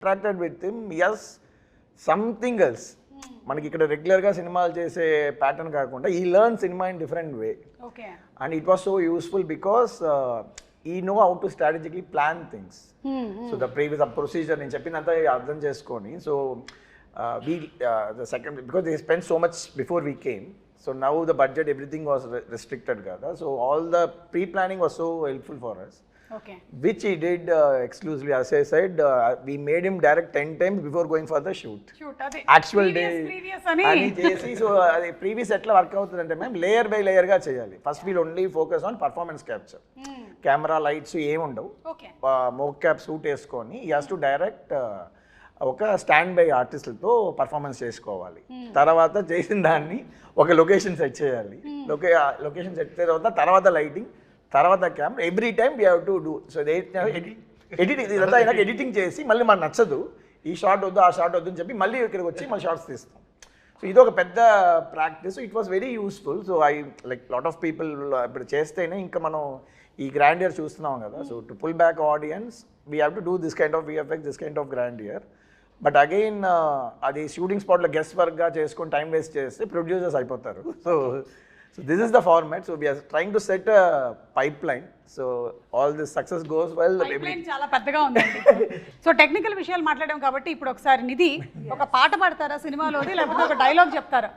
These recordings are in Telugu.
Attracted with him. Yes, something else. మనకి ఇక్కడ రెగ్యులర్గా సినిమాలు చేసే ప్యాటర్న్ కాకుండా ఈ learn cinema in different way. And it was so useful because ఈ know how to strategically plan things. So the previous procedure నేను చెప్పిందంతా అర్థం చేసుకొని, so the second, because they spent so much before we came, so now the budget, everything was restricted kada, so all the pre-planning was so helpful for us, which he did exclusively. As I said, we made him direct 10 times before going for the shoot adi actual previous ani chesi. So adi previous etla work avutundante ma'am, layer by layer ga cheyali. First we'll only focus on performance capture, camera lights em undavu, mocap suit eskoni he has to direct ఒక స్టాండ్ బై ఆర్టిస్టులతో పర్ఫార్మెన్స్ చేసుకోవాలి. తర్వాత చేసిన దాన్ని ఒక లొకేషన్ సెట్ చేయాలి. లొకేషన్ సెట్ చేసిన తర్వాత లైటింగ్, తర్వాత camera, every time we have to do. So editing ఇదంతా అయినాక ఎడిటింగ్ చేసి మళ్ళీ మనకు నచ్చదు, ఈ షార్ట్ వద్దు ఆ షార్ట్ వద్దు అని చెప్పి మళ్ళీ ఇక్కడికి వచ్చి మళ్ళీ షార్ట్స్ తీస్తాం. సో ఇది ఒక పెద్ద practice. It was very useful. So I like lot of people ఇప్పుడు చేస్తేనే ఇంకా మనం ఈ గ్రాండియర్ చూస్తున్నాం కదా. So to pull back audience we have to do this kind of VFX, this kind of grandeur. But again అది షూటింగ్ స్పాట్లో గెస్ట్ వర్క్గా చేసుకొని టైం వేస్ట్ చేస్తే ప్రొడ్యూసర్స్ అయిపోతారు. So this is the format. So we're trying to set pipeline. So all this success goes well. చాలా పెద్దగా ఉందండి. సో టెక్నికల్ విషయాలు మాట్లాడాం కాబట్టి ఇప్పుడు ఒకసారి నిధి ఒక పాట పాడతారా సినిమాలోది, లేకపోతే ఒక డైలాగ్ చెప్తారా?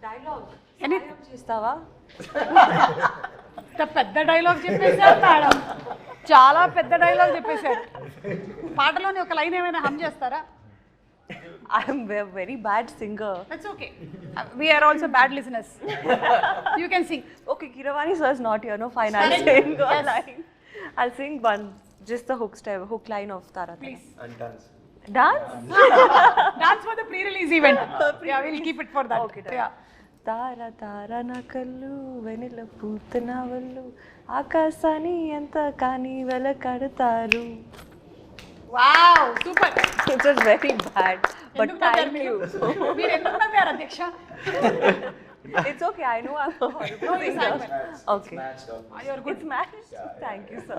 డైలాగ్ చేస్తావా? పెద్ద డైలాగ్ చెప్పేశారు మేడం, చాలా పెద్ద డైలాగ్ చెప్పేశారు. పాటలోని ఒక లైన్ ఏమైనా హమ్ చేస్తారా? I'm a very bad singer. That's okay. We are also bad listeners. You can sing. Okay, Kiravani sir is not here. No fine. I'll sing a line. I'll sing one, just the hook line of Tara. Please. And dance. Dance? Dance for the pre-release event. Yeah, we'll keep it for that. Okay, yeah. తార తార నా కళ్ళు వెనిల పూతన వల్లు ఆకాశాన్ని ఎంత కానీ వెలకడతారు. Wow, super. It was very bad, but thank you. మీరు ఎందుకు నవ్వారు అధ్యక్ష? It's okay, I know I'm a horrible singer. Okay. You're good. It's matched. Thank you, sir.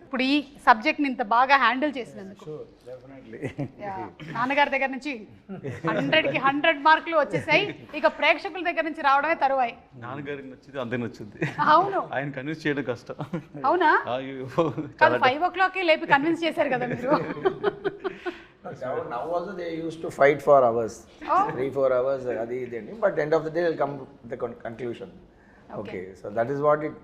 ఇప్పుడు ఈ సబ్జెక్ట్ని ఇంత బాగా హ్యాండిల్ చేసినందుకు నాన్నగారి దగ్గర నుంచి 100కి 100 మార్కులు వచ్చేసాయి. ఇక ప్రేక్షకుల దగ్గర నుంచి రావడమే తరువాయి. నాన్నగారికి నచ్చింది అందరికి నచ్చింది. అవును, ఆయన కన్విన్స్ చేయడం కష్టం. అవునా? 5 o'clock లేపి కన్విన్స్ చేశారు కదా మీరు. Now also they used to fight for hours, 3-4 hours adi idi, but end of the day they'll come to the conclusion. Okay, so that is what it